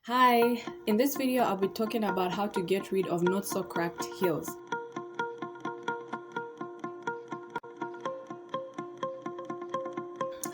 Hi, in this video I'll be talking about how to get rid of not so cracked heels.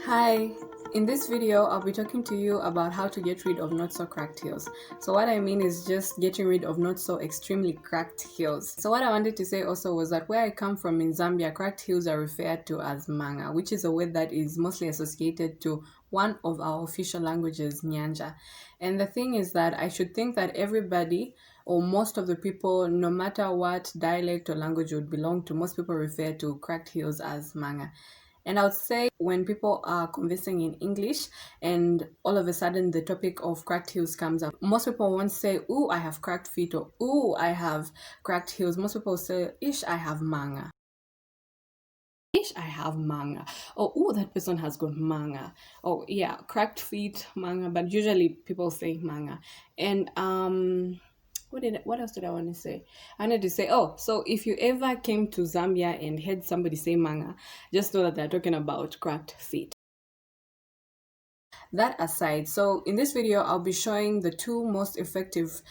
Hi, in this video I'll be talking to you about how to get rid of not so cracked heels. So what I mean is just getting rid of not so extremely cracked heels. So what I wanted to say also was that where I come from in Zambia, cracked heels are referred to as manga, which is a word that is mostly associated to one of our official languages, Nyanja. And the thing is that I should think that everybody or most of the people, no matter what dialect or language would belong to, most people refer to cracked heels as manga. And I would say when people are conversing in English and all of a sudden the topic of cracked heels comes up, most people won't say, "Ooh, I have cracked feet," or "Ooh, I have cracked heels." Most people say, "Ish, I have manga." Ish, I have manga. Or, "Ooh, that person has got manga." Oh, yeah, cracked feet, manga. But usually people say manga. And what else did I want to say? I wanted to say, oh, so if you ever came to Zambia and heard somebody say manga, just know that they're talking about cracked feet. That aside, so in this video I'll be showing the two most effective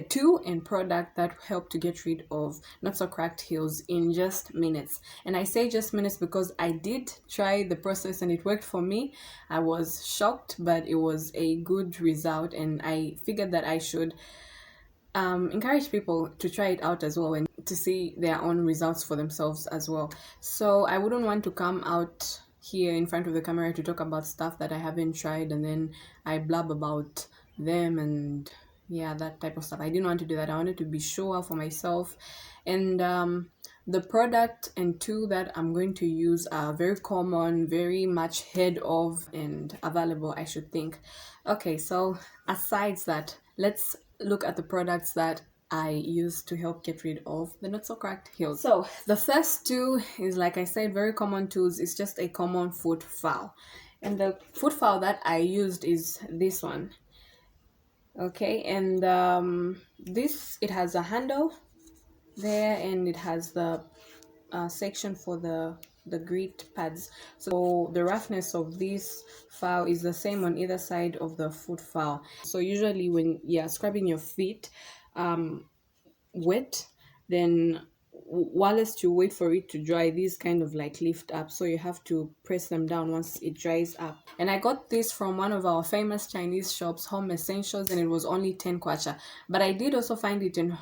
tool and product that help to get rid of not so cracked heels in just minutes. And I say just minutes because I did try the process and it worked for me. I was shocked, but it was a good result, and I figured that I should encourage people to try it out as well and to see their own results for themselves as well. So I wouldn't want to come out here in front of the camera to talk about stuff that I haven't tried and then I blab about them and yeah, that type of stuff. I didn't want to do that. I wanted to be sure for myself. And the product and tool that I'm going to use are very common, very much heard of and available, I should think. Okay, so aside that, let's look at the products that I use to help get rid of the not so cracked heels. So the first two is, like I said, very common tools. It's just a common foot file. And the foot file that I used is this one. Okay, and it has a handle there and it has the section for the grit pads. So the roughness of this file is the same on either side of the foot file. So usually when you're scrubbing your feet wet, then whilst you wait for it to dry, these kind of like lift up, so you have to press them down once it dries up. And I got this from one of our famous Chinese shops, Home Essentials, and it was only 10 kwacha, but I did also find it in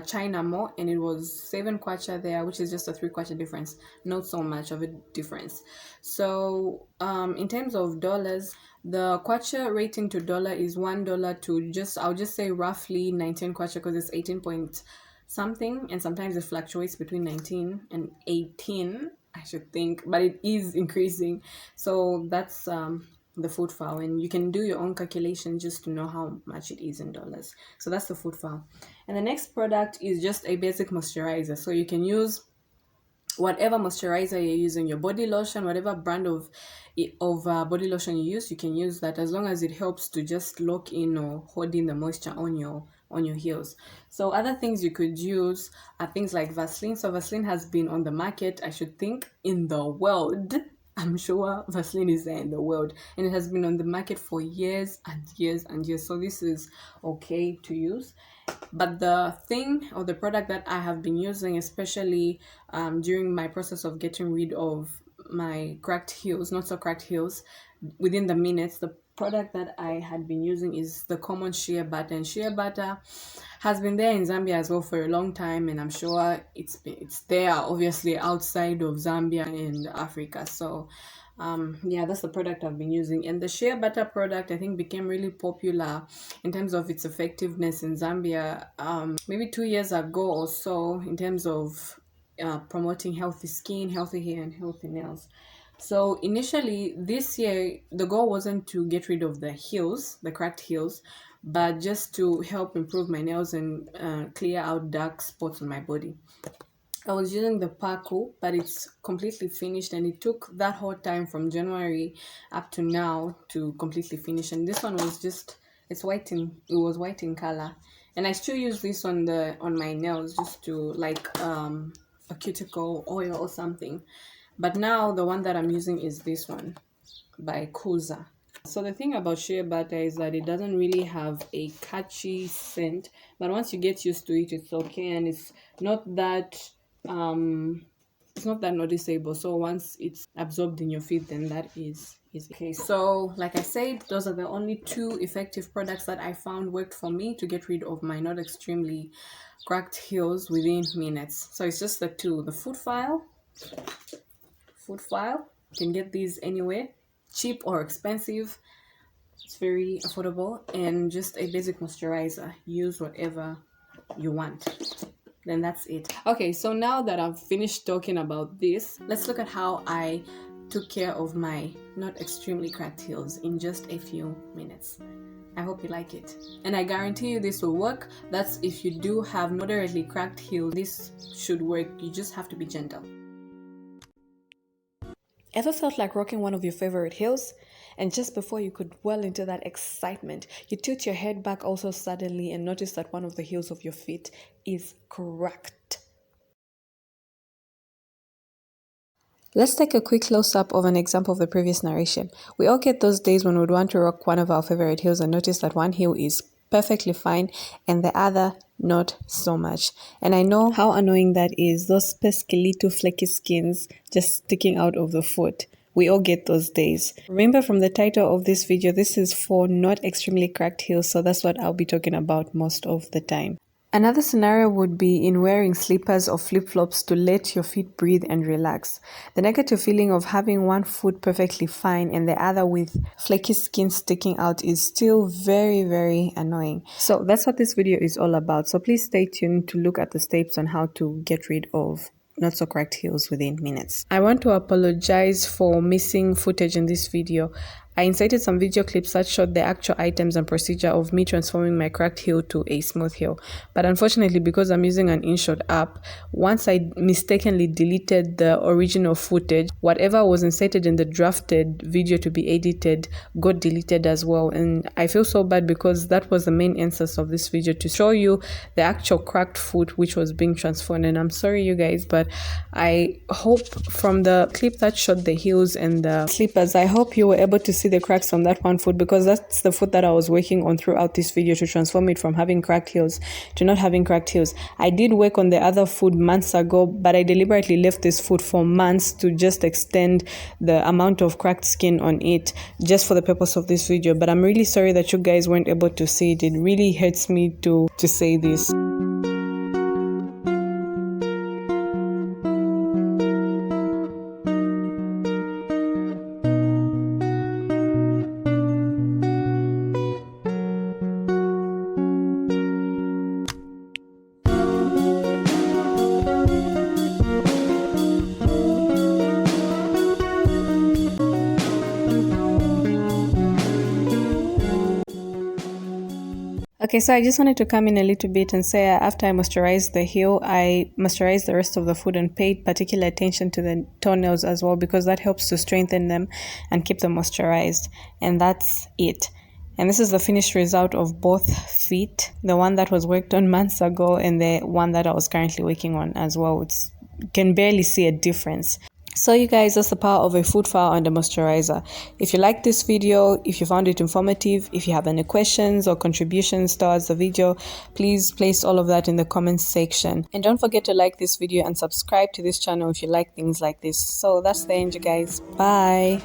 China Mall, and it was 7 kwacha there, which is just a 3 kwacha difference, not so much of a difference. So in terms of dollars, the kwacha rating to dollar is $1 to I'll just say roughly 19 kwacha, because it's 18 point something, and sometimes it fluctuates between 19 and 18, I should think, but it is increasing. So that's the foot file, and you can do your own calculation just to know how much it is in dollars. So that's the foot file. And the next product is just a basic moisturizer, so you can use whatever moisturizer you're using, your body lotion, whatever brand of body lotion you use, you can use that, as long as it helps to just lock in or hold in the moisture on your heels. So other things you could use are things like Vaseline. So Vaseline has been on the market, I should think, in the world. I'm sure Vaseline is there in the world, and it has been on the market for years and years and years. So this is okay to use. But the thing or the product that I have been using, especially during my process of getting rid of my cracked heels, not so cracked heels, within the minutes, the product that I had been using is the common shea butter. And shea butter has been there in Zambia as well for a long time, and I'm sure it's there obviously outside of Zambia and Africa. So yeah, that's the product I've been using. And the shea butter product, I think, became really popular in terms of its effectiveness in Zambia maybe 2 years ago or so, in terms of promoting healthy skin, healthy hair, and healthy nails. So initially this year, the goal wasn't to get rid of the heels, the cracked heels, but just to help improve my nails and clear out dark spots on my body. I was using the Paku, but it's completely finished, and it took that whole time from January up to now to completely finish. And this one was just, it was white in color, and I still use this on my nails just to like a cuticle oil or something. But now the one that I'm using is this one by Kuza. So the thing about shea butter is that it doesn't really have a catchy scent, but once you get used to it, it's okay, and um it's not that noticeable. So once it's absorbed in your feet, then that is easy. Okay, so like I said, those are the only two effective products that I found worked for me to get rid of my not extremely cracked heels within minutes. So it's just the two, the food file. You can get these anywhere, cheap or expensive. It's very affordable, and just a basic moisturizer. Use whatever you want. Then that's it. Okay, so now that I've finished talking about this, let's look at how I took care of my not extremely cracked heels in just a few minutes. I hope you like it, and I guarantee you this will work. That's if you do have moderately cracked heels, this should work. You just have to be gentle. Ever felt like rocking one of your favorite heels? And just before you could dwell into that excitement, you tilt your head back also suddenly and notice that one of the heels of your feet is cracked. Let's take a quick close-up of an example of the previous narration. We all get those days when we'd want to rock one of our favorite heels and notice that one heel is perfectly fine and the other not so much. And I know how annoying that is, those pesky little flaky skins just sticking out of the foot. We all get those days. Remember from the title of this video, this is for not extremely cracked heels, so that's what I'll be talking about most of the time. Another scenario would be in wearing slippers or flip-flops to let your feet breathe and relax. The negative feeling of having one foot perfectly fine and the other with flaky skin sticking out is still very, very annoying. So that's what this video is all about. So please stay tuned to look at the steps on how to get rid of not so cracked heels within minutes. I want to apologize for missing footage in this video. I inserted some video clips that showed the actual items and procedure of me transforming my cracked heel to a smooth heel. But unfortunately, because I'm using an InShot app, once I mistakenly deleted the original footage, whatever was inserted in the drafted video to be edited got deleted as well. And I feel so bad because that was the main essence of this video, to show you the actual cracked foot which was being transformed. And I'm sorry you guys, but I hope from the clip that showed the heels and the slippers, I hope you were able to see the cracks on that one foot, because that's the foot that I was working on throughout this video to transform it from having cracked heels to not having cracked heels. I did work on the other foot months ago, but I deliberately left this foot for months to just extend the amount of cracked skin on it just for the purpose of this video. But I'm really sorry that you guys weren't able to see it. It really hurts me to say this. Okay, so I just wanted to come in a little bit and say after I moisturized the heel, I moisturized the rest of the foot and paid particular attention to the toenails as well, because that helps to strengthen them and keep them moisturized. And that's it. And this is the finished result of both feet, the one that was worked on months ago and the one that I was currently working on as well. You can barely see a difference. So you guys, that's the power of a food file and a moisturizer. If you like this video, if you found it informative, if you have any questions or contributions towards the video, please place all of that in the comments section. And don't forget to like this video and subscribe to this channel if you like things like this. So that's the end, you guys. Bye.